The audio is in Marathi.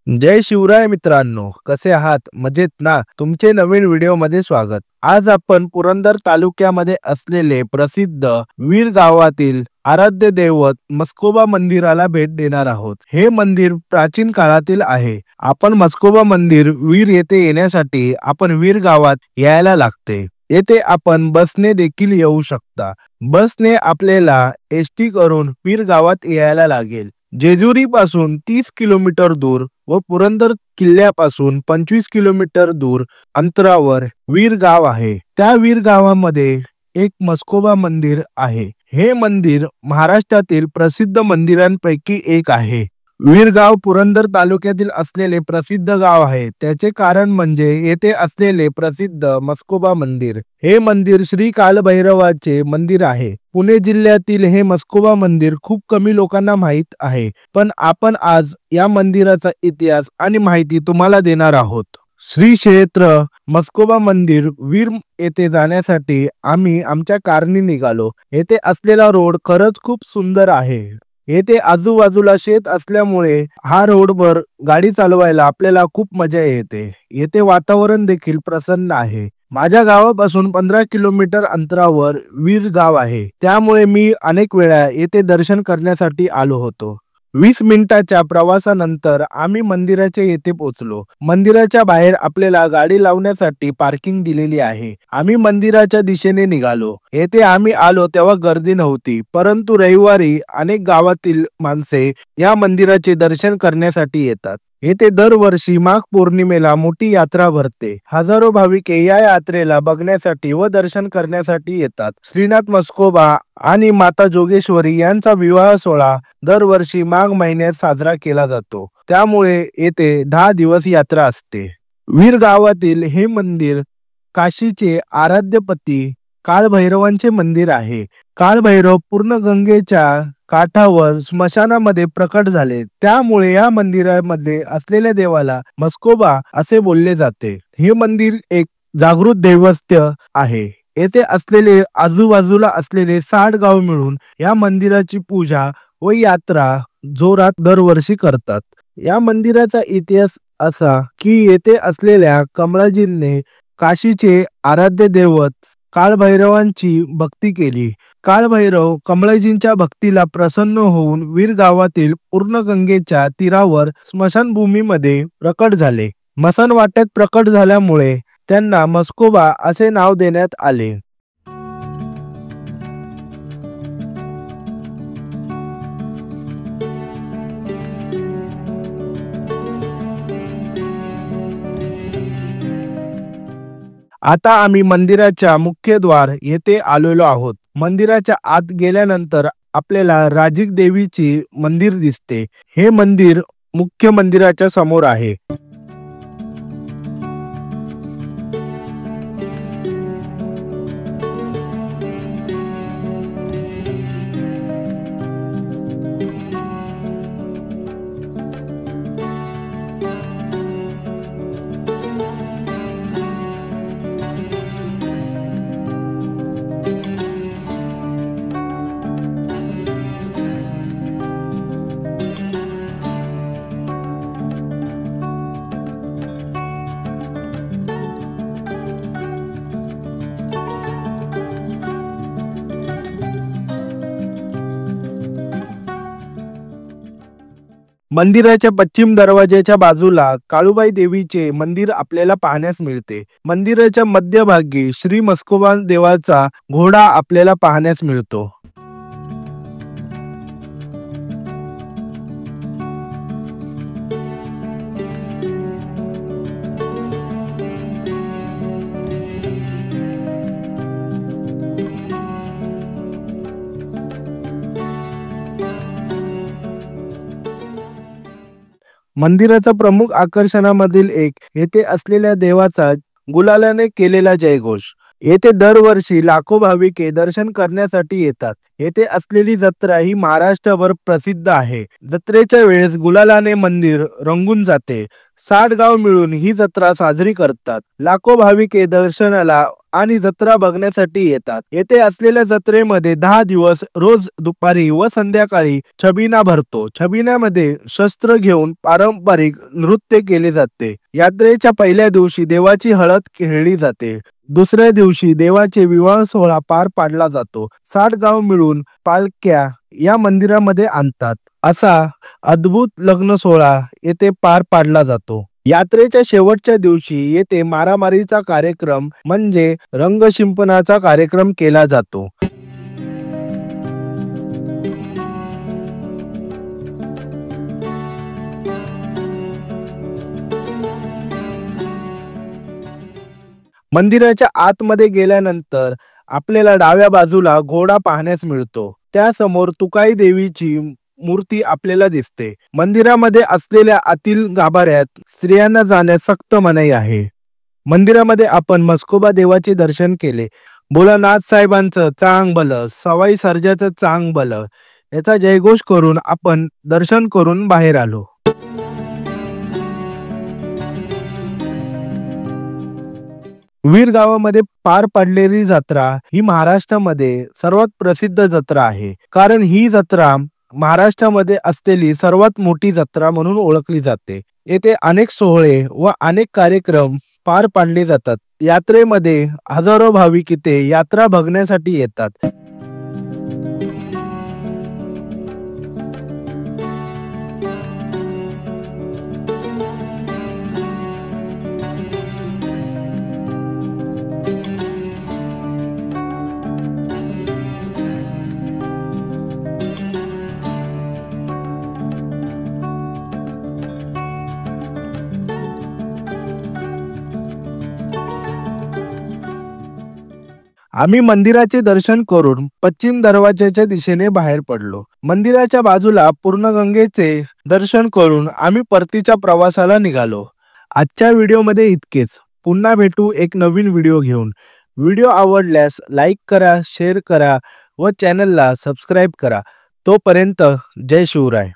जय शिवराय मित्रांनो, कसे आहात? मजेत ना? तुमचे नवीन व्हिडिओमध्ये स्वागत. आज आपण पुरंदर तालुक्यामध्ये असलेले प्रसिद्ध वीर गावातील आराध्य दैवत मस्कोबा मंदिराला भेट देणार आहोत. हे मंदिर प्राचीन काळातील आहे. आपण मस्कोबा मंदिर वीर येथे येण्यासाठी आपण वीर गावात यायला लागते. येथे आपण बसने देखील येऊ शकता. बसने आपल्याला एसटी करून वीर गावात यायला लागेल. जेजुरी पासून 30 किलोमीटर दूर व पुरंदर किल्ल्यापासून 25 किलोमीटर दूर अंतरावर वीर गाव आहे. त्या वीर गावामध्ये एक मस्कोबा मंदिर आहे. हे मंदिर महाराष्ट्रातील प्रसिद्ध मंदिरांपैकी एक आहे. वीरगाव पुरंदर तालुक्यातील असलेले प्रसिद्ध गाव आहे. त्याचे कारण म्हणजे येथे असलेले प्रसिद्ध मस्कोबा मंदिर. हे मंदिर श्री कालभैरवाचे मंदिर आहे. पुणे जिल्ह्यातील हे मस्कोबा मंदिर खूप कमी लोकांना माहीत आहे, पण आपण आज या मंदिराचा इतिहास आणि माहिती तुम्हाला देणार आहोत. श्री क्षेत्र मस्कोबा मंदिर वीर येथे जाण्यासाठी आम्ही आमच्या कारने निघालो. येथे असलेला रोड खरंच खूप सुंदर आहे. येथे आजूबाजूला शेत असल्यामुळे हा रोडवर गाडी चालवायला आपल्याला खूप मजा येते. येथे वातावरण देखील प्रसन्न आहे. माझ्या गावापासून 15 किलोमीटर अंतरावर वीर गाव आहे. त्यामुळे मी अनेक वेळा येथे दर्शन करण्यासाठी आलो होतो. 20 मिनिटाच्या प्रवासानंतर आम्ही मंदिराच्या येथे पोहोचलो. मंदिराच्या बाहेर आपल्याला गाडी लावण्यासाठी पार्किंग दिलेली आहे. आम्ही मंदिराच्या दिशेने निघालो. येथे आम्ही आलो तेव्हा गर्दी नव्हती, परंतु रविवारी अनेक गावातील माणसे या मंदिराचे दर्शन करण्यासाठी येतात. येथे दरवर्षी माघ पौर्णिमेला मोठी यात्रा भरते. हजारो भाविक या यात्रेला बघण्यासाठी व दर्शन करण्यासाठी येतात. श्रीनाथ मस्कोबा आणि माता जोगेश्वरी यांचा विवाह सोहळा दरवर्षी माघ महिन्यात साजरा केला जातो. त्यामुळे येथे 10 दिवस यात्रा असते. वीर गावातील हे मंदिर काशीचे आराध्यपती कालभैरवांचे मंदिर आहे. कालभैरव पूर्ण गंगेच्या काठावर स्मशानामध्ये प्रकट झाले. त्यामुळे या मंदिरामध्ये असलेल्या देवाला मस्कोबा असे बोलले जाते. हे मंदिर एक जागृत दैवत्य आहे. येथे असलेले आजूबाजूला असलेले 60 गाव मिळून या मंदिराची पूजा व यात्रा जोरात दरवर्षी करतात. या मंदिराचा इतिहास असा की येथे असलेल्या कमळाजींनी काशीचे आराध्य दैवत कालभैरवांची भक्ती केली. कालभैरव कमळाजींच्या भक्तीला प्रसन्न होऊन वीर गावातील पूर्ण गंगेच्या तीरावर स्मशानभूमीमध्ये प्रकट झाले. मसन वाट्यात प्रकट झाल्यामुळे त्यांना मस्कोबा असे नाव देण्यात आले. आता आम्ही मंदिराच्या मुख्य द्वार येथे आलेलो आहोत. मंदिराच्या आत गेल्यानंतर आपल्याला राजिक देवीची मंदिर दिसते. हे मंदिर मुख्य मंदिराच्या समोर आहे. मंदिराच्या पश्चिम दरवाजाच्या बाजूला काळूबाई देवीचे मंदिर आपल्याला पाहण्यास मिळते. मंदिराच्या मध्यभागी श्री मस्कोबा देवाचा घोडा आपल्याला पाहण्यास मिळतो. मंदिराचा प्रमुख आकर्षणामधील एक येथे असलेल्या देवाचा गुलालाने केलेला जयघोष. येथे दरवर्षी लाखो भाविके दर्शन करण्यासाठी येतात. येथे असलेली जत्रा ही महाराष्ट्रभर प्रसिद्ध आहे. जत्रेच्या वेळेस गुलालाने मंदिर रंगून जाते. 60 गाव मिळून ही जत्रा साजरी करतात. लाखो भाविके दर्शनाला आणि जत्रा बघण्यासाठी येतात. येथे असलेल्या जत्रेमध्ये 10 दिवस रोज दुपारी व संध्याकाळी छबिना भरतो. छबिन्यामध्ये शस्त्र घेऊन पारंपरिक नृत्य केले जाते. यात्रेच्या पहिल्या दिवशी देवाची हळद खेळली जाते. दुसऱ्या दिवशी देवाचे विवाह सोहळा पार पाडला जातो. 60 गाव मिळून पालख्या या मंदिरामध्ये आणतात. असा अद्भुत लग्न सोहळा येथे पार पाडला जातो. यात्रेच्या शेवटच्या दिवशी येथे मारामारीचा कार्यक्रम म्हणजे रंगशिंपणाचा कार्यक्रम केला जातो. मंदिराच्या आतमध्ये गेल्यानंतर आपल्याला डाव्या बाजूला घोडा पाहण्यास मिळतो. त्यासमोर तुकाई देवीची मूर्ती आपल्याला दिसते. मंदिरामध्ये असलेल्या आतील गाभाऱ्यात स्त्रियांना जाण्यास सक्त मनाई आहे. मंदिरामध्ये आपण म्हस्कोबा देवाचे दर्शन केले. भोलानाथ साहेबांचं चांग भलं, सवाई सर्जाचं चांग भलं याचा जयघोष करून आपण दर्शन करून बाहेर आलो. वीर गावामध्ये पार पडलेली जत्रा ही महाराष्ट्रामध्ये सर्वात प्रसिद्ध जत्रा आहे. कारण ही जत्रा महाराष्ट्रामध्ये असलेली सर्वात मोठी जत्रा म्हणून ओळखली जाते. येथे अनेक सोहळे व अनेक कार्यक्रम पार पाडले जातात. यात्रेमध्ये हजारो भाविक इथे यात्रा बघण्यासाठी येतात. आम्ही मंदिराचे दर्शन करून पश्चिम दरवाजाच्या दिशेने बाहेर पडलो. मंदिराच्या बाजूला पूर्णगंगेचे दर्शन करून आम्ही परतीच्या प्रवासाला निघालो. आजच्या व्हिडिओमध्ये इतकेच. पुन्हा भेटू एक नवीन व्हिडिओ घेऊन. व्हिडिओ आवडल्यास लाईक करा, शेअर करा व चॅनलला सबस्क्राईब करा. तोपर्यंत जय शिवराय.